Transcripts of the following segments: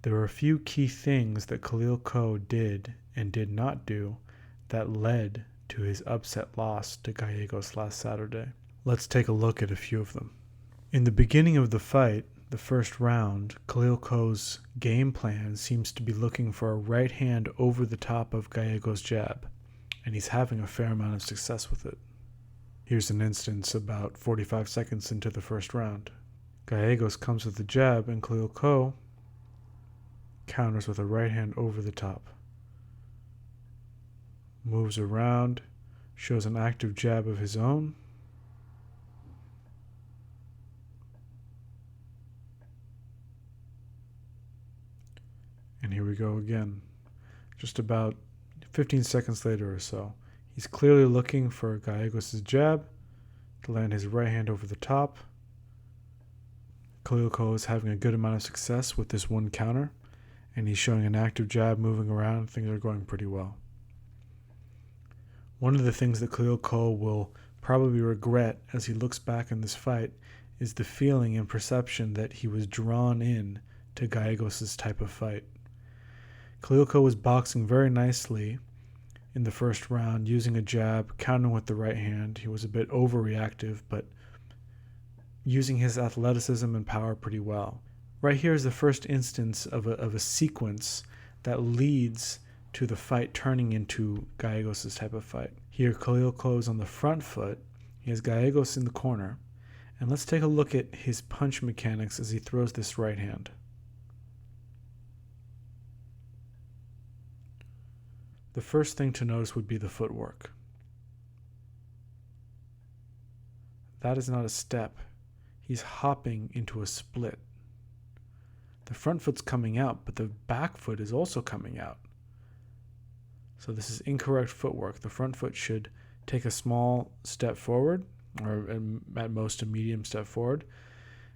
There were a few key things that Khalil Ko did and did not do that led to his upset loss to Gallegos last Saturday. Let's take a look at a few of them. In the beginning of the fight, the first round, Khalil Ko's game plan seems to be looking for a right hand over the top of Gallegos' jab, and he's having a fair amount of success with it. Here's an instance about 45 seconds into the first round. Gallegos comes with the jab, and Khalil Ko counters with a right hand over the top. Moves around, shows an active jab of his own. And here we go again. Just about 15 seconds later or so. He's clearly looking for Gallegos' jab to land his right hand over the top. Khalil Ko is having a good amount of success with this one counter, and he's showing an active jab moving around. Things are going pretty well. One of the things that Khalil Ko will probably regret as he looks back in this fight is the feeling and perception that he was drawn in to Gallegos' type of fight. Khalil Ko was boxing very nicely in the first round, using a jab, countering with the right hand. He was a bit overreactive, but using his athleticism and power pretty well. Right here is the first instance of a sequence that leads to the fight turning into Gallegos' type of fight. Here, Khalil Ko is on the front foot. He has Gallegos in the corner. And let's take a look at his punch mechanics as he throws this right hand. The first thing to notice would be the footwork. That is not a step. He's hopping into a split. The front foot's coming out, but the back foot is also coming out. So this is incorrect footwork. The front foot should take a small step forward, or at most a medium step forward,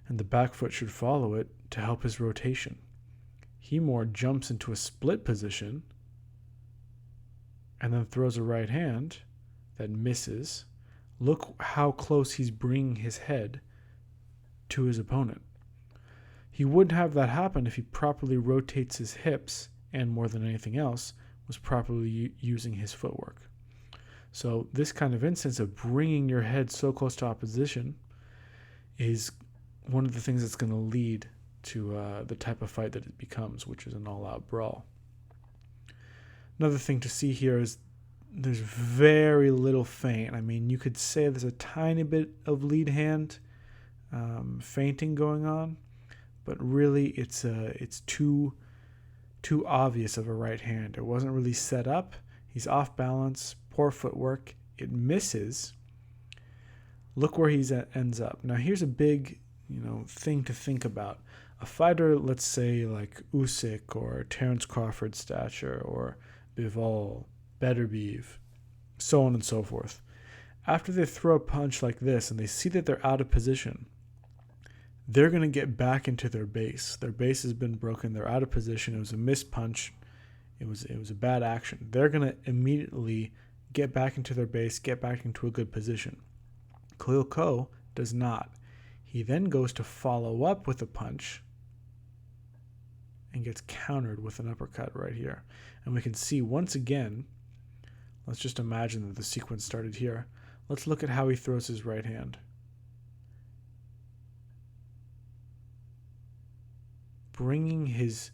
and the back foot should follow it to help his rotation. He more jumps into a split position and then throws a right hand that misses. Look how close he's bringing his head to his opponent. He wouldn't have that happen if he properly rotates his hips and, more than anything else, was properly using his footwork. So this kind of instance of bringing your head so close to opposition is one of the things that's going to lead to the type of fight that it becomes, which is an all-out brawl. Another thing to see here is there's very little feint. I mean, you could say there's a tiny bit of lead hand feinting going on, but really it's too obvious of a right hand. It wasn't really set up. He's off balance, poor footwork. It misses. Look where he ends up. Now here's a big, thing to think about. A fighter, let's say like Usyk or Terence Crawford's stature, or Bivol, Beterbiev, so on and so forth. After they throw a punch like this and they see that they're out of position, they're going to get back into their base. Their base has been broken. They're out of position. It was a missed punch. It was a bad action. They're going to immediately get back into their base, get back into a good position. Khalil Ko does not. He then goes to follow up with a punch and gets countered with an uppercut right here. And we can see once again, let's just imagine that the sequence started here. Let's look at how he throws his right hand. Bringing his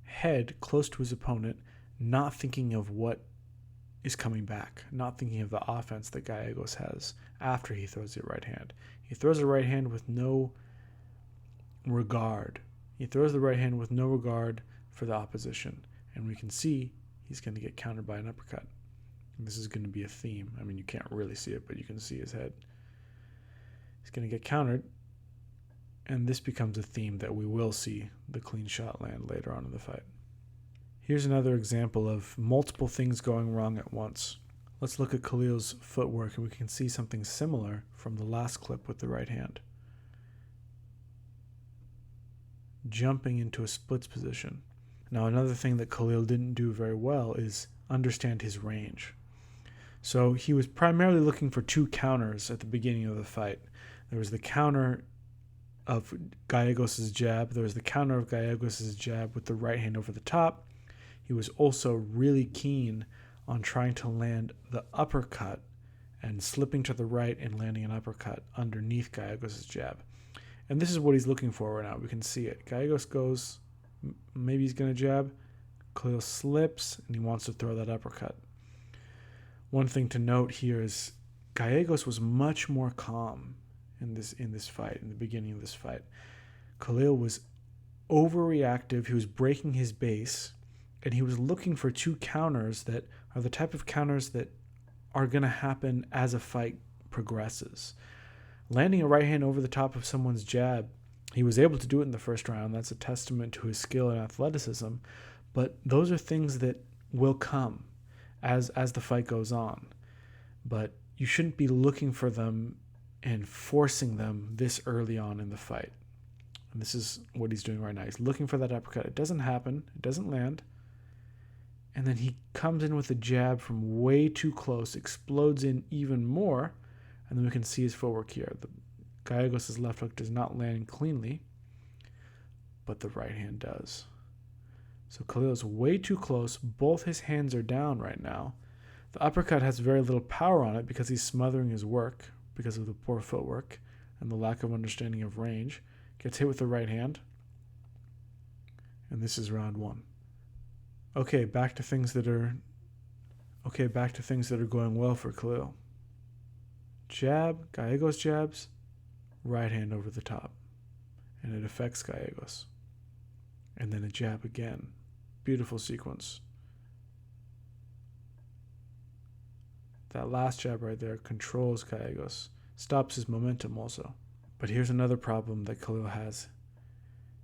head close to his opponent, not thinking of what is coming back, not thinking of the offense that Gallegos has after he throws the right hand. He throws the right hand with no regard. He throws the right hand with no regard for the opposition. And we can see he's going to get countered by an uppercut. And this is going to be a theme. I mean, you can't really see it, but you can see his head. He's going to get countered. And this becomes a theme that we will see the clean shot land later on in the fight. Here's another example of multiple things going wrong at once. Let's look at Khalil's footwork, and we can see something similar from the last clip with the right hand. Jumping into a splits position. Now, another thing that Khalil didn't do very well is understand his range. So he was primarily looking for two counters at the beginning of the fight. There was the counter of Gallegos' jab. There was the counter of Gallegos' jab with the right hand over the top. He was also really keen on trying to land the uppercut and slipping to the right and landing an uppercut underneath Gallegos' jab. And this is what he's looking for right now. We can see it. Gallegos goes, maybe he's going to jab. Khalil slips, and he wants to throw that uppercut. One thing to note here is Gallegos was much more calm in this fight, in the beginning of this fight. Khalil was overreactive. He was breaking his base, and he was looking for two counters that are the type of counters that are going to happen as a fight progresses. Landing a right hand over the top of someone's jab, he was able to do it in the first round. That's a testament to his skill and athleticism. But those are things that will come as the fight goes on. But you shouldn't be looking for them and forcing them this early on in the fight. And this is what he's doing right now. He's looking for that uppercut. It doesn't happen. It doesn't land. And then he comes in with a jab from way too close, explodes in even more, and then we can see his footwork here. Gallegos' left hook does not land cleanly, but the right hand does. So Khalil is way too close. Both his hands are down right now. The uppercut has very little power on it because he's smothering his work because of the poor footwork and the lack of understanding of range. Gets hit with the right hand. And this is round one. Okay, back to things that are going well for Khalil. Jab, Gallegos jabs, right hand over the top. And it affects Gallegos. And then a jab again. Beautiful sequence. That last jab right there controls Gallegos. Stops his momentum also. But here's another problem that Khalil has.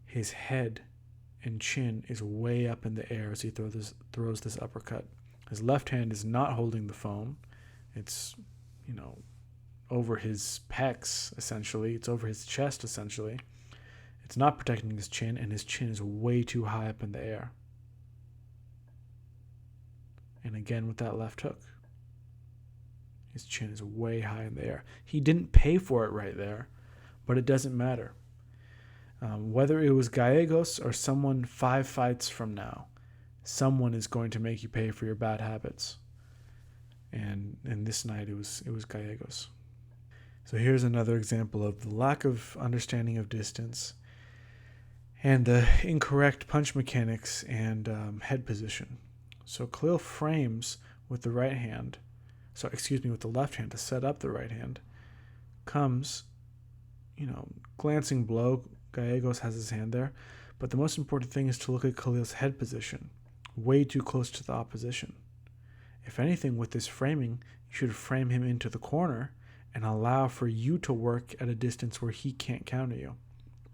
His head and chin is way up in the air as he throws this uppercut. His left hand is not holding the phone. It's, over his pecs, essentially. It's over his chest, essentially. It's not protecting his chin, and his chin is way too high up in the air. And again with that left hook. His chin is way high in the air. He didn't pay for it right there, but it doesn't matter. Whether it was Gallegos or someone 5 fights from now, someone is going to make you pay for your bad habits. And this night it was Gallegos. So here's another example of the lack of understanding of distance and the incorrect punch mechanics and head position. So Khalil frames with the right hand, with the left hand to set up the right hand. Comes, glancing blow. Gallegos has his hand there. But the most important thing is to look at Khalil's head position. Way too close to the opposition. If anything, with this framing, you should frame him into the corner and allow for you to work at a distance where he can't counter you.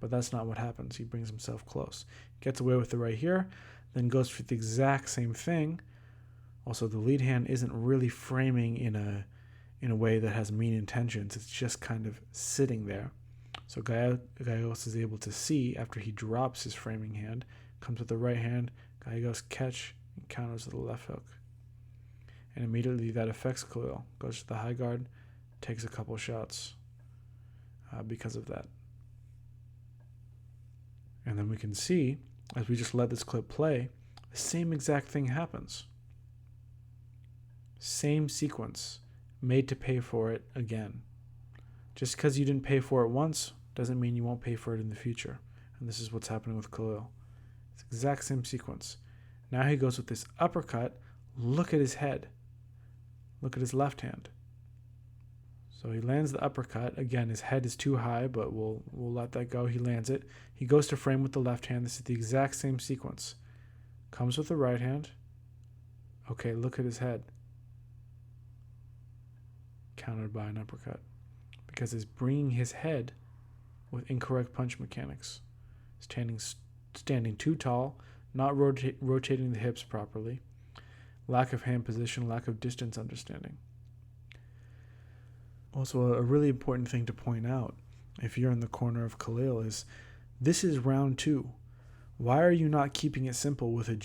But that's not what happens. He brings himself close. Gets away with it right here, then goes for the exact same thing. Also, the lead hand isn't really framing in a way that has mean intentions. It's just kind of sitting there. So Gallegos is able to see after he drops his framing hand, comes with the right hand, Gallegos catch and counters with the left hook. And immediately that affects Khalil. Goes to the high guard, takes a couple shots because of that. And then we can see, as we just let this clip play, the same exact thing happens. Same sequence, made to pay for it again. Just because you didn't pay for it once doesn't mean you won't pay for it in the future. And this is what's happening with Khalil. It's the exact same sequence. Now he goes with this uppercut. Look at his head. Look at his left hand. So he lands the uppercut. Again, his head is too high, but we'll let that go. He lands it. He goes to frame with the left hand. This is the exact same sequence. Comes with the right hand. Okay, look at his head. Countered by an uppercut. Because he's bringing his head with incorrect punch mechanics. Standing too tall, not rotating the hips properly, lack of hand position, lack of distance understanding. Also, a really important thing to point out, if you're in the corner of Khalil, is this is round 2. Why are you not keeping it simple with a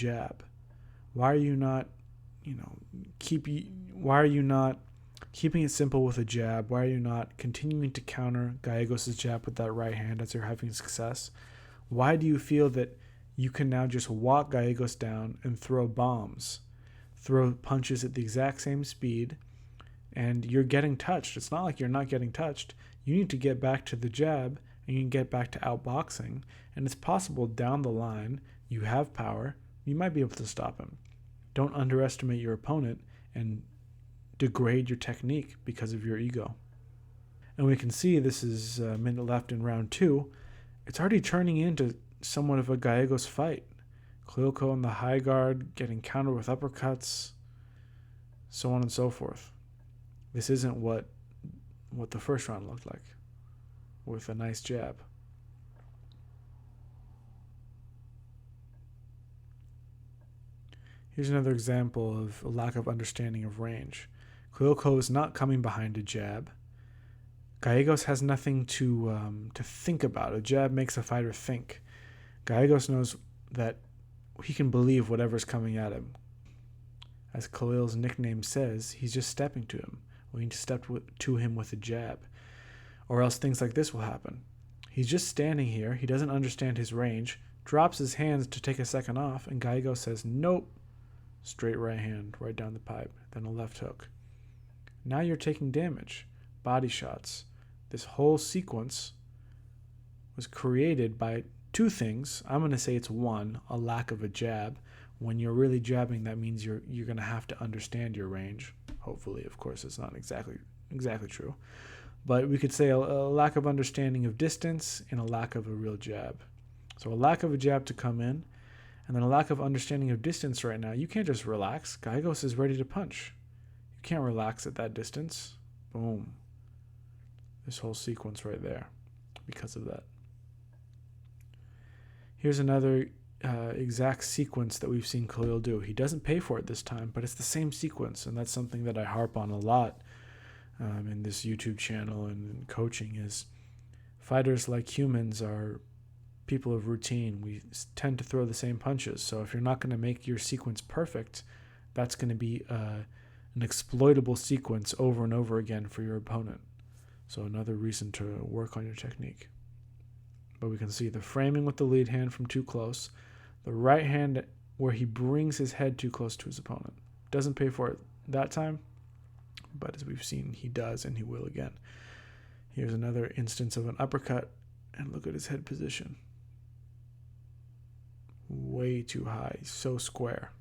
keeping it simple with a jab? Why are you not continuing to counter Gallegos' jab with that right hand as you're having success? Why do you feel that you can now just walk Gallegos down and throw bombs, throw punches at the exact same speed, and you're getting touched? It's not like you're not getting touched. You need to get back to the jab, and you can get back to outboxing, and it's possible down the line, you have power, you might be able to stop him. Don't underestimate your opponent and degrade your technique because of your ego. And we can see this is a minute left in round 2. It's already turning into somewhat of a Gallegos fight. Khalil in the high guard, getting countered with uppercuts, so on and so forth. This isn't what the first round looked like, with a nice jab. Here's another example of a lack of understanding of range. Khalil is not coming behind a jab. Gallegos has nothing to think about. A jab makes a fighter think. Gallegos knows that he can believe whatever's coming at him. As Khalil's nickname says, he's just stepping to him. We need to step to him with a jab, or else things like this will happen. He's just standing here. He doesn't understand his range, drops his hands to take a second off, and Gallegos says, nope. Straight right hand, right down the pipe, then a left hook. Now you're taking damage. Body shots. This whole sequence was created by two things. I'm going to say it's one, a lack of a jab. When you're really jabbing, that means you're going to have to understand your range. Hopefully, of course, it's not exactly true. But we could say a lack of understanding of distance and a lack of a real jab. So a lack of a jab to come in, and then a lack of understanding of distance right now. You can't just relax. Gallegos is ready to punch. You can't relax at that distance. Boom. This whole sequence right there because of that. Here's another exact sequence that we've seen Khalil do. He doesn't pay for it this time, but it's the same sequence, and that's something that I harp on a lot in this YouTube channel and in coaching is fighters, like humans, are people of routine. We tend to throw the same punches. So if you're not going to make your sequence perfect, that's going to be an exploitable sequence over and over again for your opponent. So another reason to work on your technique. But we can see the framing with the lead hand from too close, the right hand where he brings his head too close to his opponent. Doesn't pay for it that time, but as we've seen, he does, and he will again. Here's another instance of an uppercut, and look at his head position. Way too high, so square.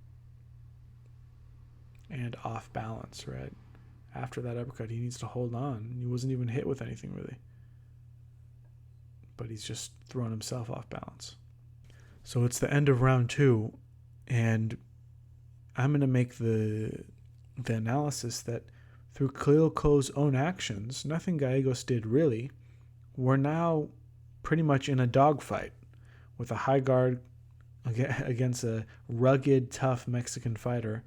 And off balance, right? After that uppercut, he needs to hold on. He wasn't even hit with anything, really. But he's just thrown himself off balance. So it's the end of round 2, and I'm going to make the analysis that through Khalil Koh's own actions, nothing Gallegos did really, we're now pretty much in a dogfight with a high guard against a rugged, tough Mexican fighter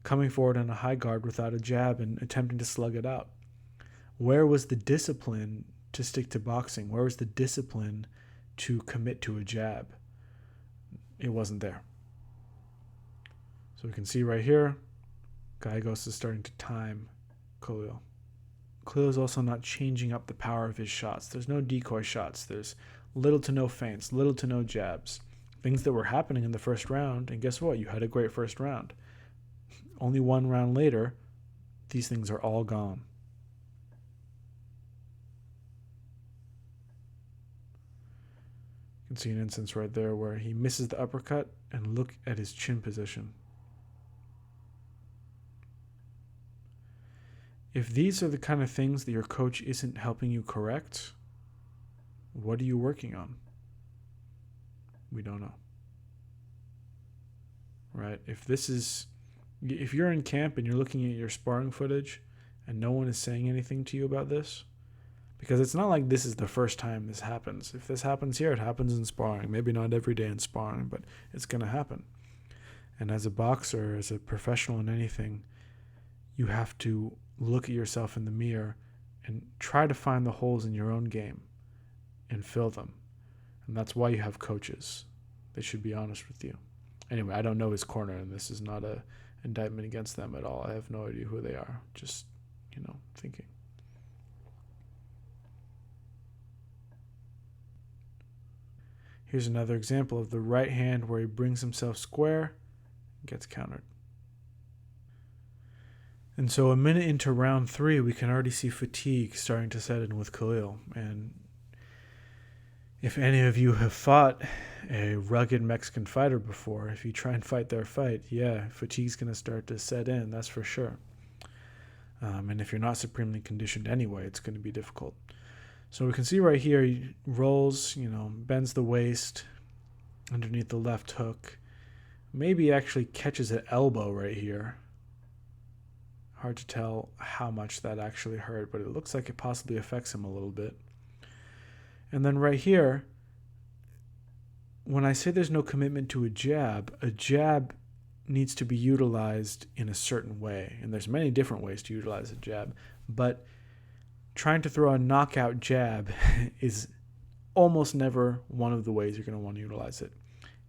coming forward on a high guard without a jab and attempting to slug it out. Where was the discipline to stick to boxing? Where was the discipline to commit to a jab? It wasn't there. So we can see right here, Gallegos is starting to time Khalil. Khalil is also not changing up the power of his shots. There's no decoy shots. There's little to no feints, little to no jabs. Things that were happening in the first round, and guess what? You had a great first round. Only one round later, these things are all gone. You can see an instance right there where he misses the uppercut, and look at his chin position. If these are the kind of things that your coach isn't helping you correct, what are you working on? We don't know. Right? If you're in camp and you're looking at your sparring footage and no one is saying anything to you about this, because it's not like this is the first time this happens. If this happens here, it happens in sparring. Maybe not every day in sparring, but it's going to happen. And as a boxer, as a professional in anything, you have to look at yourself in the mirror and try to find the holes in your own game and fill them. And that's why you have coaches. They should be honest with you. Anyway, I don't know his corner, and this is not a indictment against them at all. I have no idea who they are. Just thinking. Here's another example of the right hand where he brings himself square and gets countered. And so a minute into round 3, we can already see fatigue starting to set in with Khalil. And if any of you have fought a rugged Mexican fighter before, if you try and fight their fight, fatigue's going to start to set in, that's for sure. And if you're not supremely conditioned anyway, it's going to be difficult. So we can see right here, he rolls, bends the waist underneath the left hook. Maybe actually catches an elbow right here. Hard to tell how much that actually hurt, but it looks like it possibly affects him a little bit. And then right here, when I say there's no commitment to a jab needs to be utilized in a certain way. And there's many different ways to utilize a jab, but trying to throw a knockout jab is almost never one of the ways you're going to want to utilize it,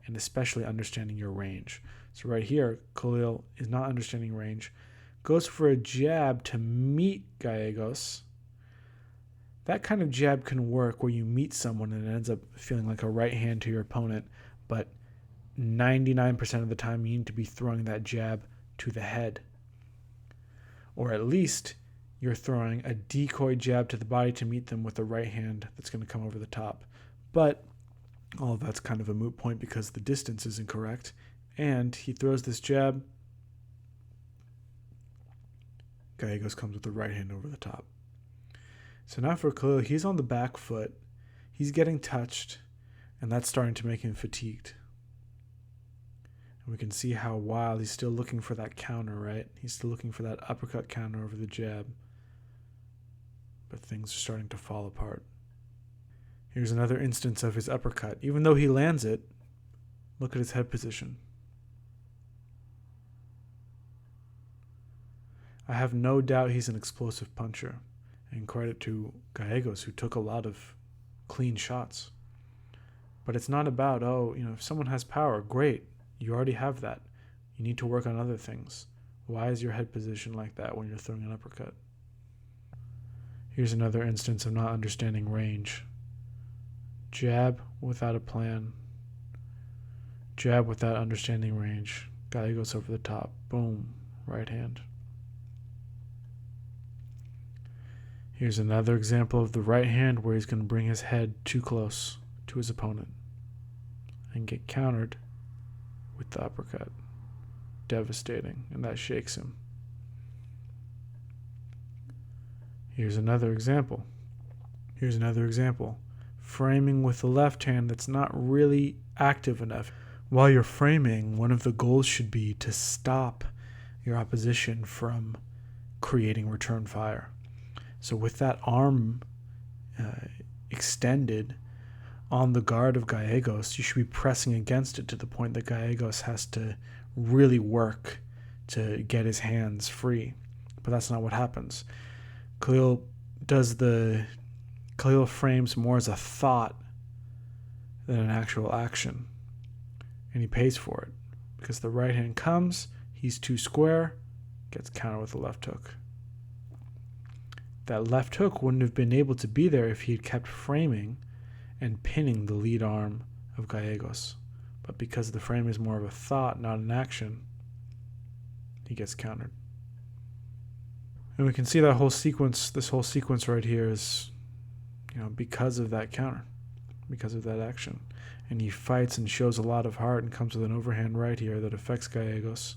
and especially understanding your range. So right here, Khalil is not understanding range, goes for a jab to meet Gallegos. That kind of jab can work where you meet someone and it ends up feeling like a right hand to your opponent, but 99% of the time you need to be throwing that jab to the head. Or at least you're throwing a decoy jab to the body to meet them with a right hand that's going to come over the top. But all of that's kind of a moot point because the distance is incorrect. And he throws this jab. Gallegos comes with the right hand over the top. So now for Khalil, he's on the back foot. He's getting touched, and that's starting to make him fatigued. And we can see how while he's still looking for that counter, right? He's still looking for that uppercut counter over the jab. But things are starting to fall apart. Here's another instance of his uppercut. Even though he lands it, look at his head position. I have no doubt he's an explosive puncher, and credit to Gallegos, who took a lot of clean shots. But it's not about, if someone has power, great. You already have that. You need to work on other things. Why is your head position like that when you're throwing an uppercut? Here's another instance of not understanding range. Jab without a plan. Jab without understanding range. Gallegos over the top. Boom. Right hand. Here's another example of the right hand where he's going to bring his head too close to his opponent and get countered with the uppercut. Devastating, and that shakes him. Here's another example. Framing with the left hand that's not really active enough. While you're framing, one of the goals should be to stop your opposition from creating return fire. So with that arm extended on the guard of Gallegos, you should be pressing against it to the point that Gallegos has to really work to get his hands free. But that's not what happens. Khalil frames more as a thought than an actual action. And he pays for it. Because the right hand comes, he's too square, gets countered with a left hook. That left hook wouldn't have been able to be there if he had kept framing and pinning the lead arm of Gallegos. But because the frame is more of a thought, not an action, he gets countered. And we can see that whole sequence, this whole sequence right here is, because of that counter, because of that action. And he fights and shows a lot of heart and comes with an overhand right here that affects Gallegos.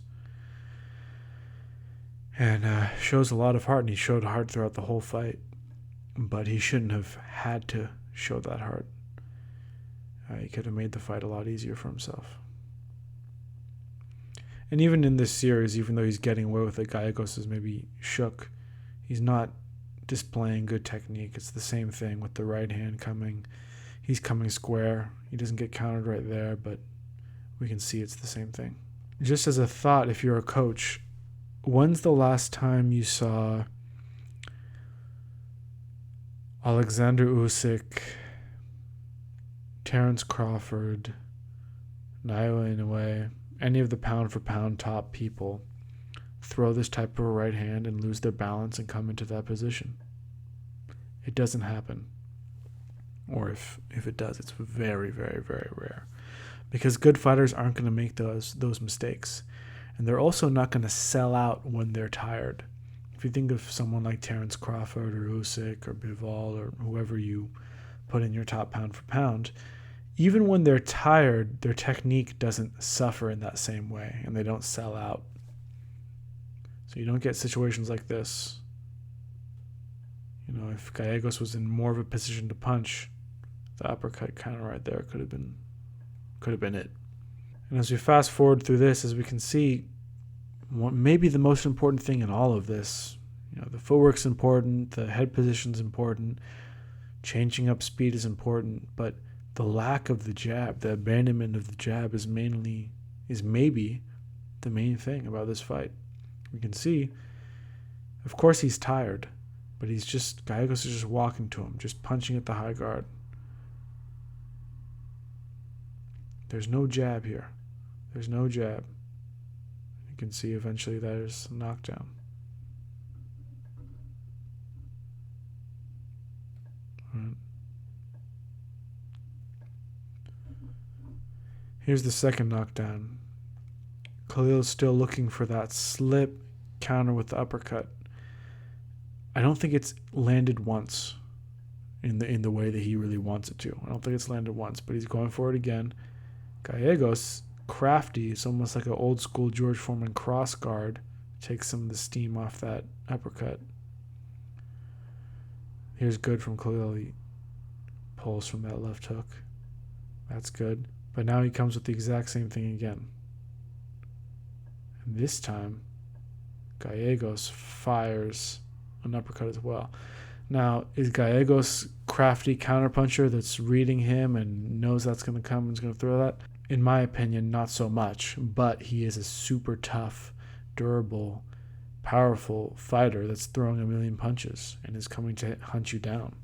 And shows a lot of heart, and he showed heart throughout the whole fight. But he shouldn't have had to show that heart. He could have made the fight a lot easier for himself. And even in this series, even though he's getting away with it, Gallegos is maybe shook. He's not displaying good technique. It's the same thing with the right hand coming. He's coming square. He doesn't get countered right there, but we can see it's the same thing. Just as a thought, if you're a coach, when's the last time you saw Alexander Usyk, Terence Crawford, Naoya Inoue, any of the pound-for-pound top people throw this type of a right hand and lose their balance and come into that position. It doesn't happen. Or if it does, it's very, very, very rare. Because good fighters aren't going to make those mistakes. And they're also not going to sell out when they're tired. If you think of someone like Terence Crawford or Usyk or Bivol or whoever you put in your top pound for pound, even when they're tired, their technique doesn't suffer in that same way, and they don't sell out. So you don't get situations like this. If Gallegos was in more of a position to punch, the uppercut counter right there could have been it. And as we fast forward through this, as we can see, maybe the most important thing in all of this, the footwork's important, the head position's important, changing up speed is important, but the lack of the jab, the abandonment of the jab is maybe the main thing about this fight. We can see, of course he's tired, but Gallegos is just walking to him, just punching at the high guard. There's no jab here. There's no jab. You can see eventually there's a knockdown. Right. Here's the second knockdown. Khalil's still looking for that slip counter with the uppercut. I don't think it's landed once in the way that he really wants it to. I don't think it's landed once, but he's going for it again. Gallegos, crafty, it's almost like an old school George Foreman cross guard. Takes some of the steam off that uppercut. Here's good from Khalil. He pulls from that left hook. That's good. But now he comes with the exact same thing again. And this time, Gallegos fires an uppercut as well. Now, is Gallegos crafty counterpuncher that's reading him and knows that's going to come and is going to throw that? In my opinion, not so much. But he is a super tough, durable, powerful fighter that's throwing a million punches and is coming to hunt you down.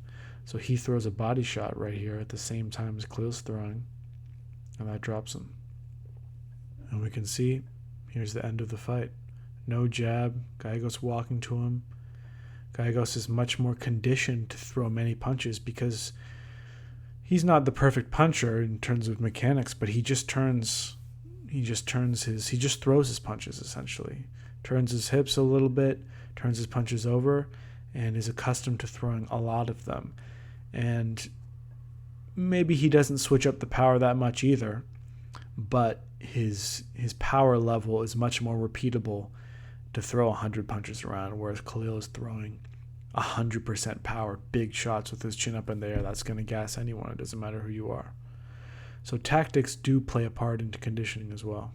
So he throws a body shot right here at the same time as Khalil's throwing, and that drops him. And we can see, here's the end of the fight. No jab, Gallegos walking to him. Gallegos is much more conditioned to throw many punches because he's not the perfect puncher in terms of mechanics, but he just throws his punches essentially. Turns his hips a little bit, turns his punches over, and is accustomed to throwing a lot of them. And maybe he doesn't switch up the power that much either, but his power level is much more repeatable to throw 100 punches around, whereas Khalil is throwing 100% power, big shots with his chin up in the air. That's going to gas anyone. It doesn't matter who you are. So tactics do play a part into conditioning as well.